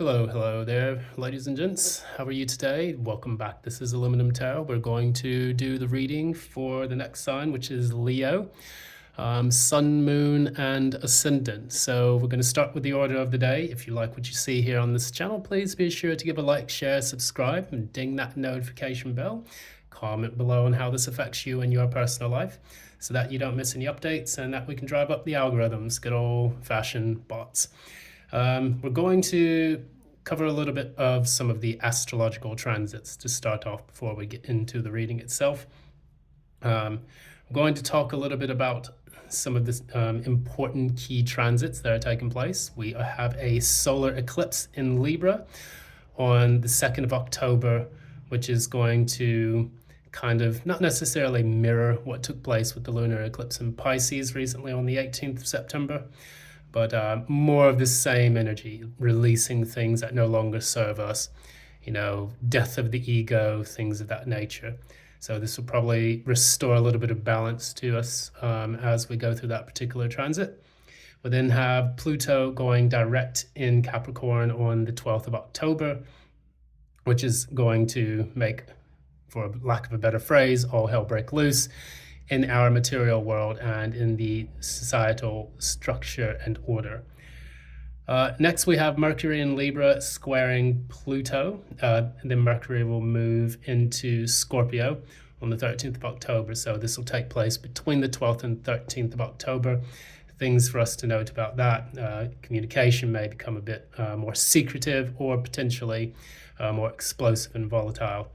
Hello there, ladies and gents. How are you today? Welcome back. This is Aluminum Tarot. We're going to do the reading for the next sign, which is Leo, Sun, Moon, and Ascendant. So we're going to start with the order of the day. If you like what you see here on this channel, please be sure to give a like, share, subscribe, and ding that notification bell. Comment below on how this affects you in your personal life so that you don't miss any updates and that we can drive up the algorithms, good old-fashioned bots. We're going to cover a little bit of some of the astrological transits to start off before we get into the reading itself. I'm going to talk a little bit about some of the important key transits that are taking place. We have a solar eclipse in Libra on the 2nd of October, which is going to kind of not necessarily mirror what took place with the lunar eclipse in Pisces recently on the 18th of September, but more of the same energy, releasing things that no longer serve us, death of the ego, things of that nature. So this will probably restore a little bit of balance to us as we go through that particular transit. We'll then have Pluto going direct in Capricorn on the 12th of October, which is going to make, for lack of a better phrase, all hell break loose in our material world and in the societal structure and order. Next, we have Mercury in Libra squaring Pluto. Then Mercury will move into Scorpio on the 13th of October. So this will take place between the 12th and 13th of October. Things for us to note about that. Communication may become a bit more secretive or potentially more explosive and volatile.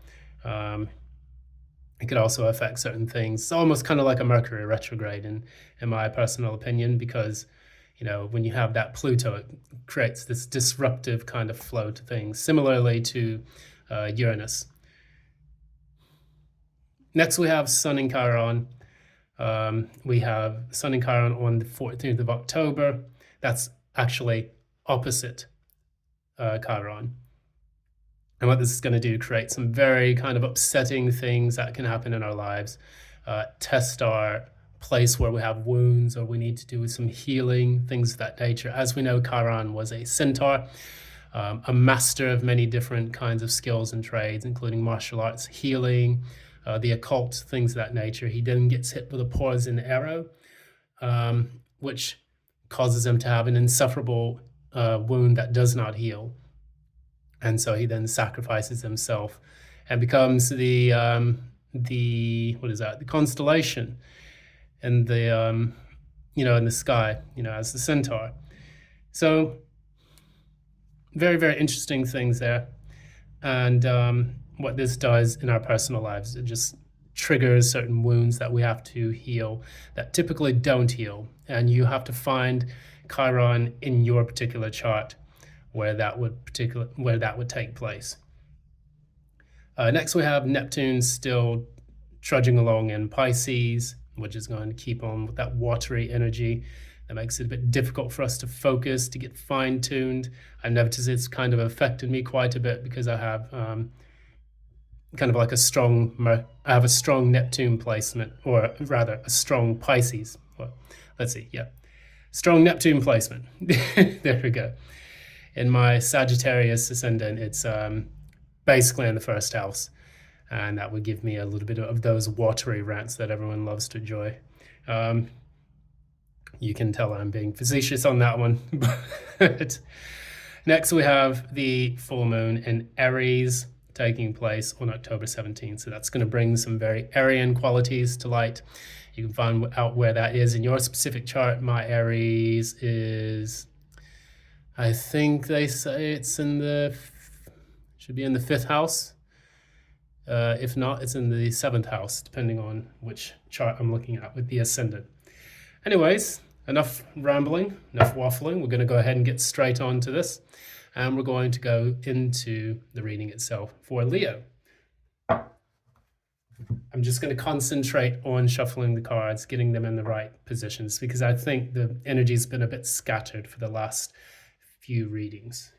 It could also affect certain things. It's almost kind of like a Mercury retrograde in my personal opinion, because, when you have that Pluto, it creates this disruptive kind of flow to things, similarly to Uranus. Next, we have Sun in Chiron. We have Sun in Chiron on the 14th of October. That's actually opposite Chiron. And what this is going to do, create some very kind of upsetting things that can happen in our lives, test our place where we have wounds or we need to do some healing, things of that nature. As we know, Chiron was a centaur, a master of many different kinds of skills and trades, including martial arts, healing, the occult, things of that nature. He then gets hit with a poison arrow, which causes him to have an insufferable wound that does not heal. And so he then sacrifices himself and becomes the constellation in the in the sky, as the centaur. So very, very interesting things there. And what this does in our personal lives, it just triggers certain wounds that we have to heal that typically don't heal. And you have to find Chiron in your particular chart where that would take place. Next, we have Neptune still trudging along in Pisces, which is going to keep on with that watery energy. That makes it a bit difficult for us to focus, to get fine-tuned. I've noticed it's kind of affected me quite a bit because I have kind of like a strong Neptune placement, or rather a strong Pisces. Well, let's see, yeah. Strong Neptune placement. There we go. In my Sagittarius ascendant, it's basically in the first house. And that would give me a little bit of those watery rants that everyone loves to enjoy. You can tell I'm being facetious on that one. But next, we have the full moon in Aries taking place on October 17th. So that's going to bring some very Aryan qualities to light. You can find out where that is in your specific chart. My Aries is, I think they say it's should be in the 5th house. If not, it's in the 7th house, depending on which chart I'm looking at with the ascendant. Anyways, enough rambling, enough waffling. We're going to go ahead and get straight on to this. And we're going to go into the reading itself for Leo. I'm just going to concentrate on shuffling the cards, getting them in the right positions, because I think the energy's been a bit scattered for the last few readings.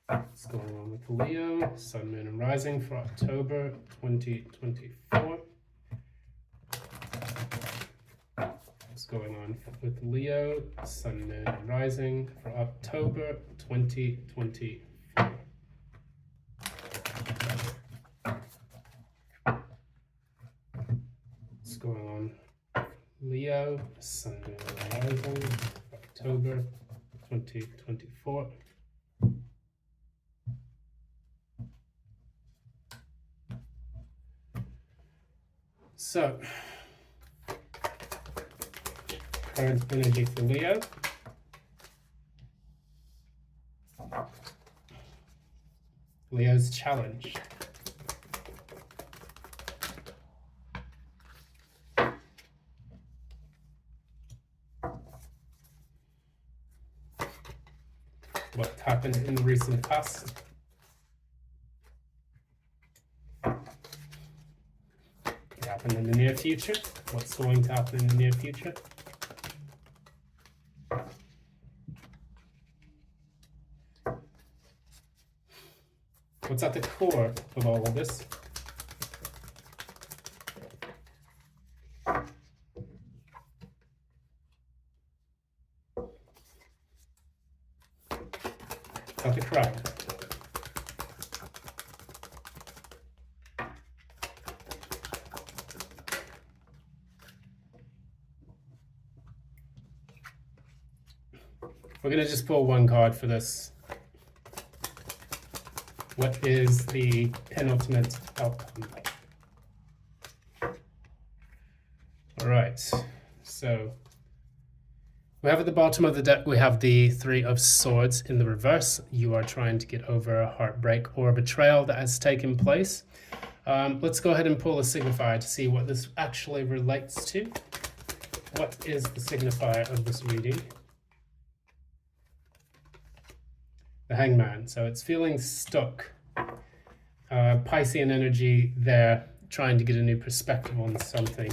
What's going on with Leo, Sun, Moon, and Rising for October 2024? What's going on with Leo, Sun, Moon, and Rising for October 2024. What's going on? Leo, Sun, Moon, and Rising for October 2024. So, current energy for Leo. Leo's challenge. What happened in the recent past? What happened in the near future? What's going to happen in the near future? What's at the core of all of this? At the crowd. We're going to just pull one card for this. What is the penultimate outcome? All right, so we have at the bottom of the deck, we have the Three of Swords in the reverse. You are trying to get over a heartbreak or a betrayal that has taken place. Let's go ahead and pull a signifier to see what this actually relates to. What is the signifier of this reading? The Hangman. So it's feeling stuck. Piscean energy there, trying to get a new perspective on something.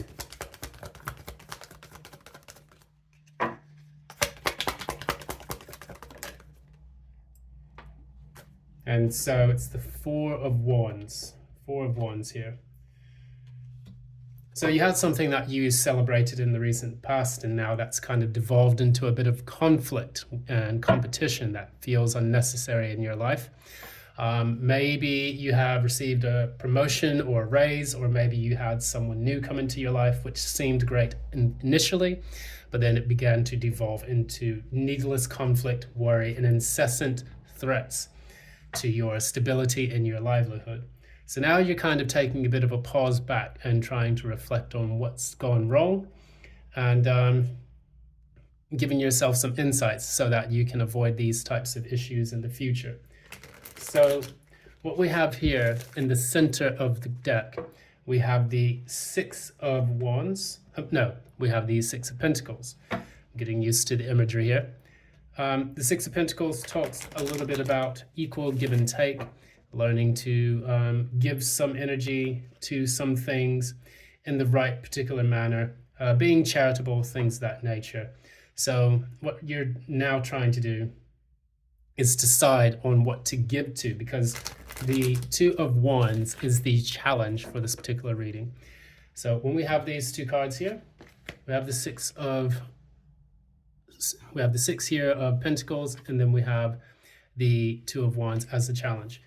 And so it's the Four of Wands. Four of Wands here. So you had something that you celebrated in the recent past, and now that's kind of devolved into a bit of conflict and competition that feels unnecessary in your life. Maybe you have received a promotion or a raise, or maybe you had someone new come into your life, which seemed great initially, but then it began to devolve into needless conflict, worry, and incessant threats to your stability and your livelihood. So now you're kind of taking a bit of a pause back and trying to reflect on what's gone wrong, and giving yourself some insights so that you can avoid these types of issues in the future. So what we have here in the center of the deck, we have the Six of Wands. We have the Six of Pentacles. I'm getting used to the imagery here. The Six of Pentacles talks a little bit about equal give and take, learning to give some energy to some things in the right particular manner, being charitable, things of that nature. So what you're now trying to do is decide on what to give to, because the Two of Wands is the challenge for this particular reading. So when we have these two cards here, we have the Six here of Pentacles, and then we have the Two of Wands as the challenge.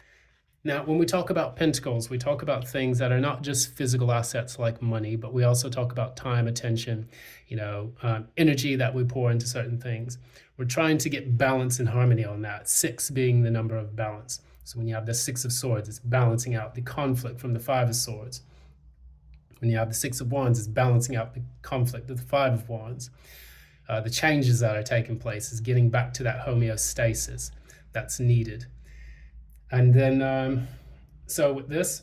Now, when we talk about pentacles, we talk about things that are not just physical assets like money, but we also talk about time, attention, energy that we pour into certain things. We're trying to get balance and harmony on that, 6 being the number of balance. So when you have the Six of Swords, it's balancing out the conflict from the Five of Swords. When you have the Six of Wands, it's balancing out the conflict of the Five of Wands. The changes that are taking place is getting back to that homeostasis that's needed. And then, so with this,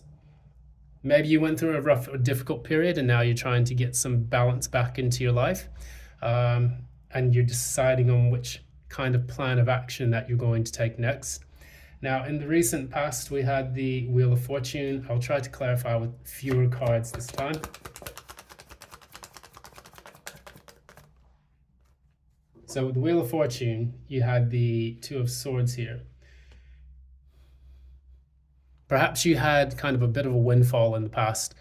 maybe you went through a rough or difficult period, and now you're trying to get some balance back into your life. And you're deciding on which kind of plan of action that you're going to take next. Now, in the recent past, we had the Wheel of Fortune. I'll try to clarify with fewer cards this time. So with the Wheel of Fortune, you had the Two of Swords here. Perhaps you had kind of a bit of a windfall in the past.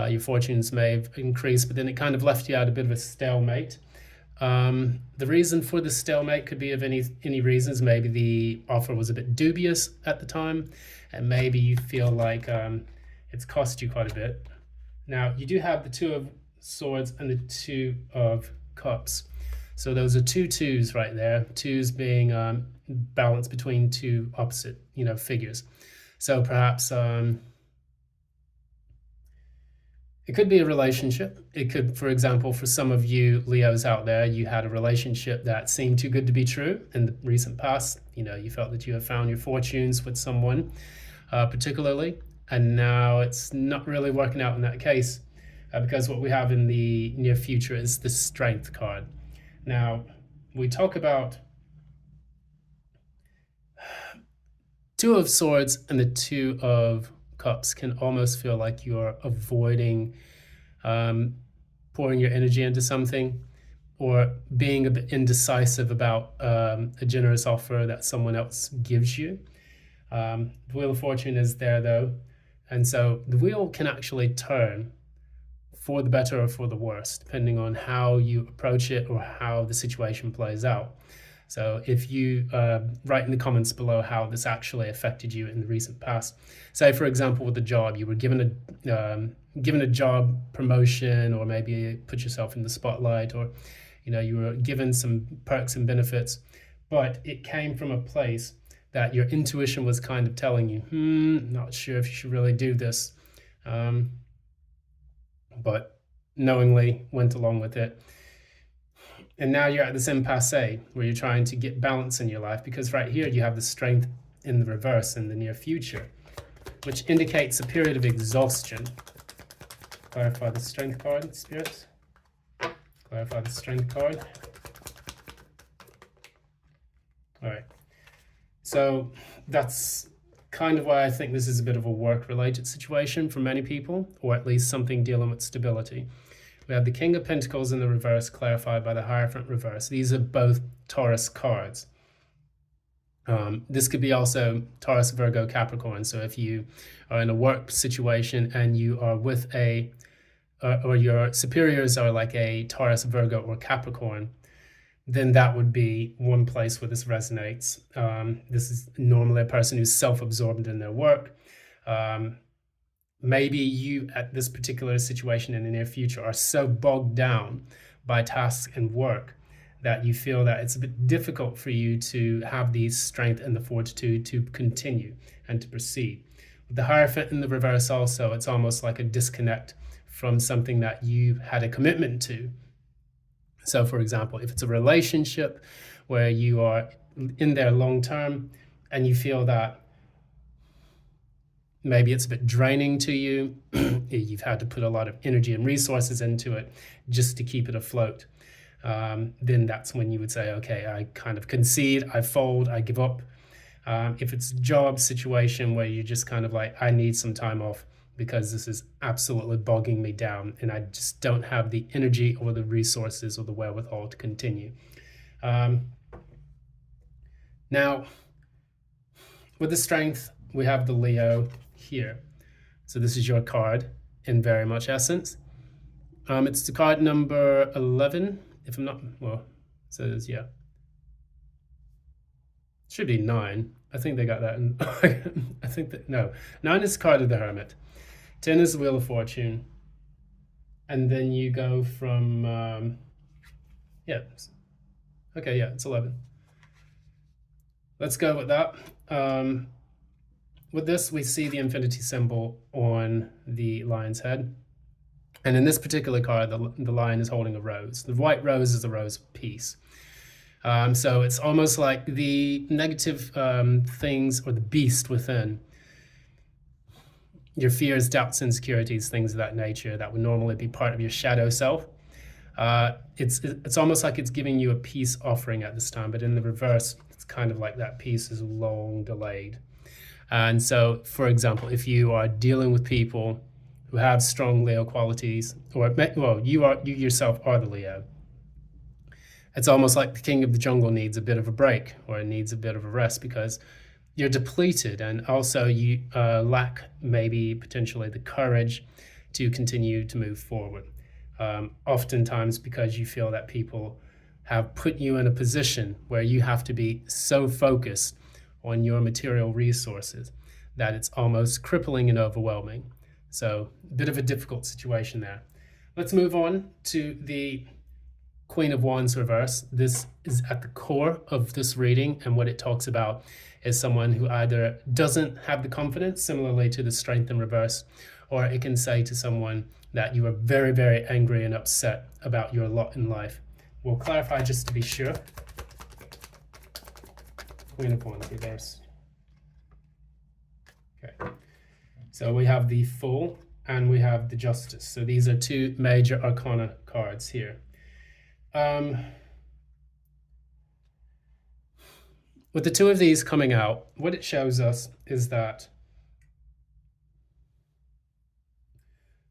Your fortunes may have increased, but then it kind of left you at a bit of a stalemate. The reason for the stalemate could be of any reasons. Maybe the offer was a bit dubious at the time, and maybe you feel like it's cost you quite a bit. Now, you do have the Two of Swords and the Two of Cups. So those are two twos right there. Twos being balanced between two opposite, figures. So perhaps it could be a relationship. It could, for example, for some of you Leos out there, you had a relationship that seemed too good to be true in the recent past. You felt that you have found your fortunes with someone particularly, and now it's not really working out in that case because what we have in the near future is the Strength card. Now, we talk about Two of Swords and the Two of Cups can almost feel like you're avoiding pouring your energy into something, or being a bit indecisive about a generous offer that someone else gives you. The Wheel of Fortune is there though, and so the wheel can actually turn for the better or for the worse, depending on how you approach it or how the situation plays out. So if you write in the comments below how this actually affected you in the recent past. Say, for example, with the job, you were given a job promotion, or maybe put yourself in the spotlight, or you were given some perks and benefits, but it came from a place that your intuition was kind of telling you, not sure if you should really do this, but knowingly went along with it. And now you're at this impasse where you're trying to get balance in your life, because right here you have the Strength in the reverse in the near future, which indicates a period of exhaustion. Clarify the Strength card, spirits. Clarify the Strength card. All right. So that's kind of why I think this is a bit of a work-related situation for many people, or at least something dealing with stability. We have the King of Pentacles in the reverse, clarified by the Hierophant reverse. These are both Taurus cards. This could be also Taurus, Virgo, Capricorn. So if you are in a work situation and you are with or your superiors are like a Taurus, Virgo, or Capricorn, then that would be one place where this resonates. This is normally a person who's self-absorbed in their work. Maybe you, at this particular situation in the near future, are so bogged down by tasks and work that you feel that it's a bit difficult for you to have the strength and the fortitude to continue and to proceed. With the Hierophant in the reverse also, it's almost like a disconnect from something that you had a commitment to. So for example, if it's a relationship where you are in there long term and you feel that maybe it's a bit draining to you, you've had to put a lot of energy and resources into it just to keep it afloat, then that's when you would say, okay, I kind of concede, I fold, I give up. If it's a job situation where you're just kind of like, I need some time off because this is absolutely bogging me down and I just don't have the energy or the resources or the wherewithal to continue. Now, with the Strength, we have the Leo here. So this is your card in very much essence. It's the card number 11, if I'm not, well, it says, yeah. It should be 9. I think they got that in, I think that, no. 9 is the card of the Hermit. 10 is the Wheel of Fortune. And then you go from, yeah. Okay, yeah, it's 11. Let's go with that. With this, we see the infinity symbol on the lion's head. And in this particular card, the lion is holding a rose. The white rose is a rose of peace. So it's almost like the negative things, or the beast within, your fears, doubts, insecurities, things of that nature that would normally be part of your shadow self. It's almost like it's giving you a peace offering at this time, but in the reverse, it's kind of like that peace is long delayed. And so, for example, if you are dealing with people who have strong Leo qualities, or, well, you yourself are the Leo, it's almost like the king of the jungle needs a bit of a break, or needs a bit of a rest, because you're depleted, and also you lack maybe potentially the courage to continue to move forward. Oftentimes because you feel that people have put you in a position where you have to be so focused on your material resources that it's almost crippling and overwhelming. So a bit of a difficult situation there. Let's move on to the Queen of Wands reverse. This is at the core of this reading, and what it talks about is someone who either doesn't have the confidence, similarly to the Strength in reverse, or it can say to someone that you are very, very angry and upset about your lot in life. We'll clarify just to be sure. Queen of Wands reverse. Okay, so we have the Fool and we have the Justice. So these are two major arcana cards here. With the two of these coming out, what it shows us is that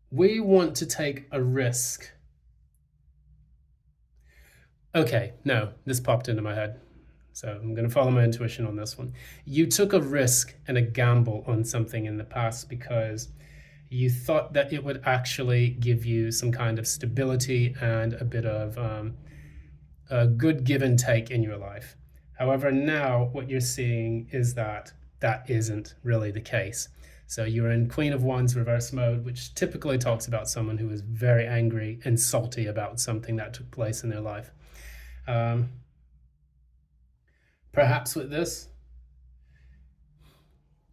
we want to take a risk. Okay, no, this popped into my head. So I'm going to follow my intuition on this one. You took a risk and a gamble on something in the past because you thought that it would actually give you some kind of stability and a bit of a good give and take in your life. However, now what you're seeing is that that isn't really the case. So you're in Queen of Wands reverse mode, which typically talks about someone who is very angry and salty about something that took place in their life. Perhaps with this,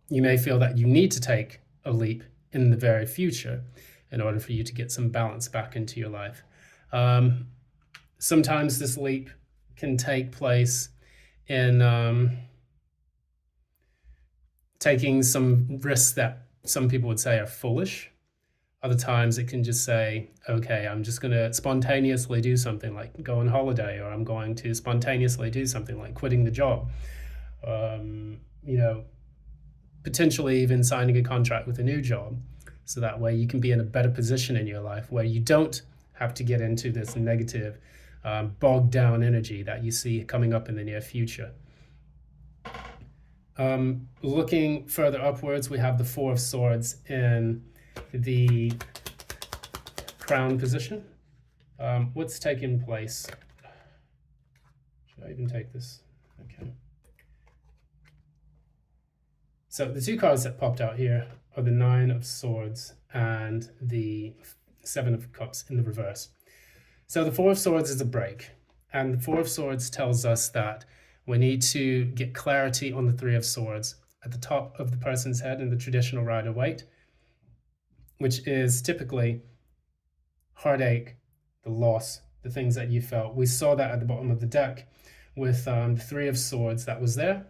you may feel that you need to take a leap in the very future in order for you to get some balance back into your life. Sometimes this leap can take place in taking some risks that some people would say are foolish. Other times it can just say, okay, I'm just going to spontaneously do something like go on holiday, or I'm going to spontaneously do something like quitting the job. Potentially even signing a contract with a new job. So that way you can be in a better position in your life where you don't have to get into this negative, bogged down energy that you see coming up in the near future. Looking further upwards, we have the Four of Swords in the crown position. What's taking place? Should I even take this? Okay. So the two cards that popped out here are the Nine of Swords and the Seven of Cups in the reverse. So the Four of Swords is a break, and the Four of Swords tells us that we need to get clarity on the Three of Swords at the top of the person's head in the traditional Rider-Waite, which is typically heartache, the loss, the things that you felt. We saw that at the bottom of the deck with the Three of Swords that was there.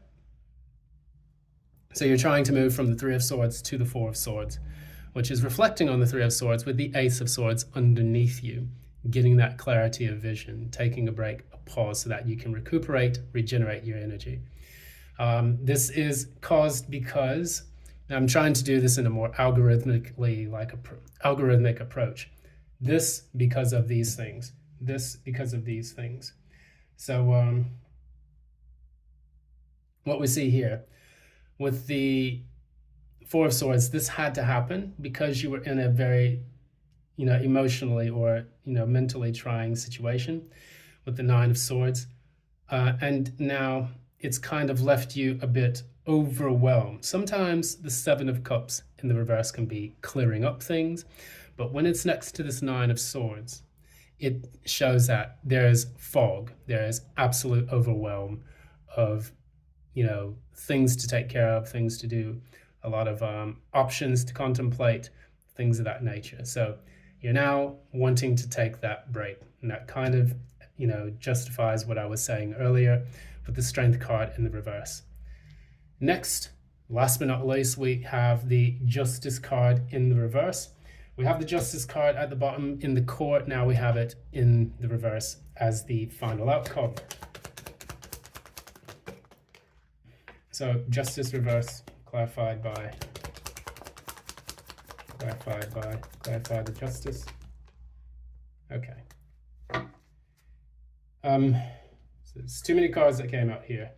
So you're trying to move from the Three of Swords to the Four of Swords, which is reflecting on the Three of Swords with the Ace of Swords underneath you, getting that clarity of vision, taking a break, a pause so that you can recuperate, regenerate your energy. This is caused because I'm trying to do this in a more algorithmic approach. This because of these things. This because of these things. So what we see here with the Four of Swords, this had to happen because you were in a very, emotionally or, mentally trying situation with the Nine of Swords. And now it's kind of left you a bit overwhelmed. Sometimes the Seven of Cups in the reverse can be clearing up things, but when it's next to this Nine of Swords, it shows that there's fog, there's absolute overwhelm of, things to take care of, things to do, a lot of options to contemplate, things of that nature. So you're now wanting to take that break, and that kind of, justifies what I was saying earlier with the Strength card in the reverse. Next, last but not least, we have the Justice card in the reverse. We have the Justice card at the bottom in the court. Now we have it in the reverse as the final outcome. So Justice reverse, clarified by the Justice. Okay. So there's too many cards that came out here.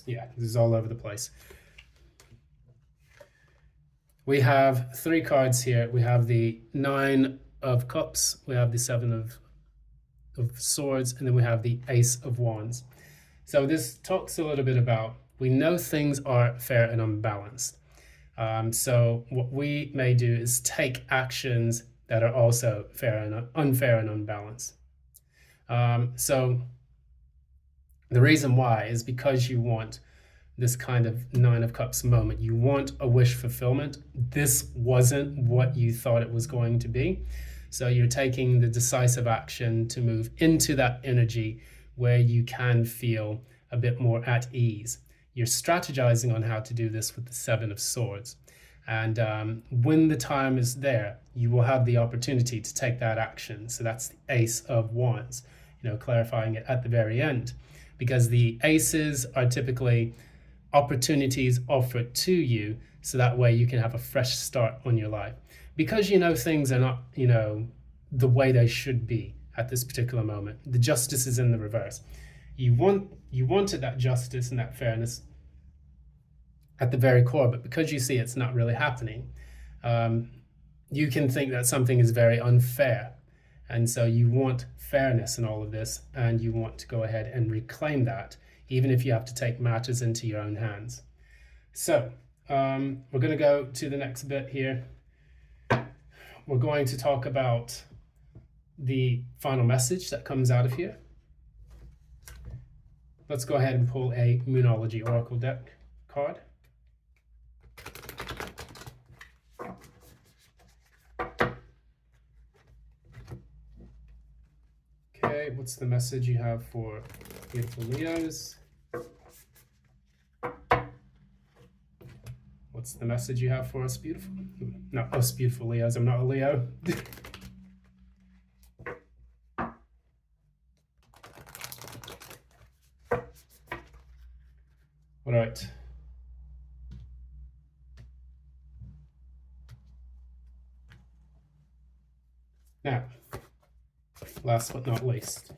Yeah, this is all over the place. We have three cards here. We have the Nine of Cups, we have the Seven of Swords, and then we have the Ace of Wands. So this talks a little bit about, we know things are fair and unbalanced. So what we may do is take actions that are also fair and unfair and unbalanced. So the reason why is because you want this kind of Nine of Cups moment. You want a wish fulfillment. This wasn't what you thought it was going to be. So you're taking the decisive action to move into that energy where you can feel a bit more at ease. You're strategizing on how to do this with the Seven of Swords. And when the time is there, you will have the opportunity to take that action. So that's the Ace of Wands, clarifying it at the very end. Because the aces are typically opportunities offered to you, so that way you can have a fresh start on your life. Because things are not, the way they should be at this particular moment. The justice is in the reverse. You wanted that justice and that fairness at the very core, but because you see it's not really happening, you can think that something is very unfair. And so you want fairness in all of this, and you want to go ahead and reclaim that, even if you have to take matters into your own hands. So we're going to go to the next bit here. We're going to talk about the final message that comes out of here. Let's go ahead and pull a Moonology Oracle deck card. Okay, what's the message you have for beautiful Leos? What's the message you have for us, beautiful? Not us, beautiful Leos. I'm not a Leo. All right. Now, last but not least.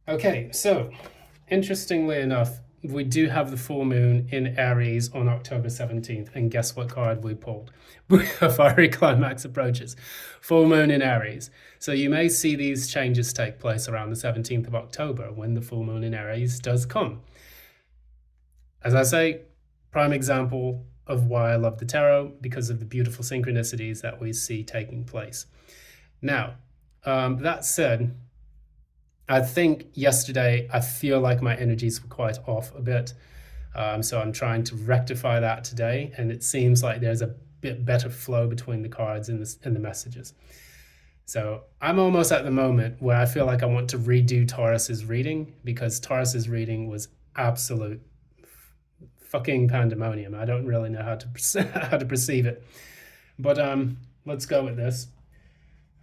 Okay, so interestingly enough, we do have the full moon in Aries on October 17th, and guess what card we pulled? A fiery climax approaches. Full moon in Aries. So you may see these changes take place around the 17th of October when the full moon in Aries does come. As I say, prime example of why I love the tarot, because of the beautiful synchronicities that we see taking place. Now, that said, I think yesterday I feel like my energies were quite off a bit. So I'm trying to rectify that today, and it seems like there's a bit better flow between the cards and the messages. So I'm almost at the moment where I feel like I want to redo Taurus's reading, because Taurus's reading was absolute fucking pandemonium. I don't really know how to perceive it, but let's go with this.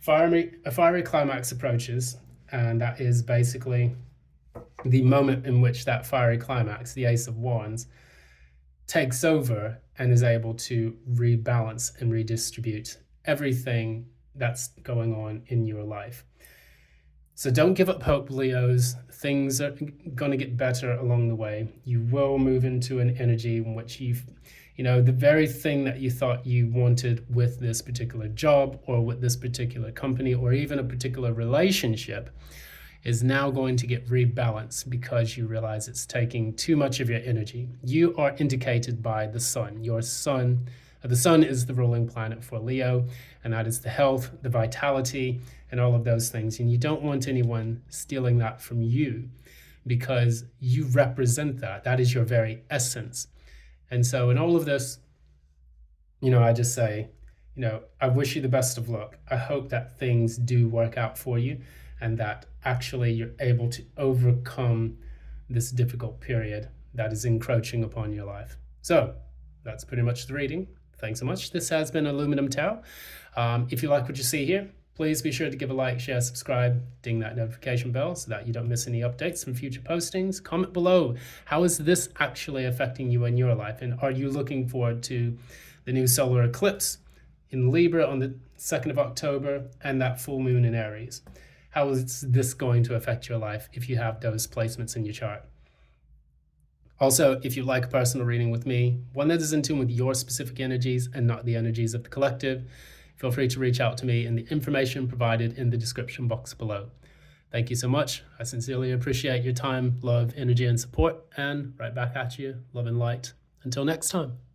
A fiery climax approaches, and that is basically the moment in which that fiery climax, the Ace of Wands, takes over and is able to rebalance and redistribute everything that's going on in your life. So don't give up hope, Leos. Things are going to get better along the way. You will move into an energy in which the very thing that you thought you wanted with this particular job or with this particular company or even a particular relationship is now going to get rebalanced, because you realize it's taking too much of your energy. You are indicated by the sun. The sun is the ruling planet for Leo, and that is the health, the vitality, and all of those things. And you don't want anyone stealing that from you, because you represent that. That is your very essence. And so in all of this, I just say, I wish you the best of luck. I hope that things do work out for you, and that actually you're able to overcome this difficult period that is encroaching upon your life. So that's pretty much the reading. Thanks so much. This has been Aluminum Tarot. If you like what you see here, please be sure to give a like, share, subscribe, ding that notification bell so that you don't miss any updates from future postings. Comment below, how is this actually affecting you in your life? And are you looking forward to the new solar eclipse in Libra on the 2nd of October and that full moon in Aries? How is this going to affect your life if you have those placements in your chart? Also, if you'd like a personal reading with me, one that is in tune with your specific energies and not the energies of the collective, feel free to reach out to me in the information provided in the description box below. Thank you so much. I sincerely appreciate your time, love, energy, and support, and right back at you, love and light. Until next time.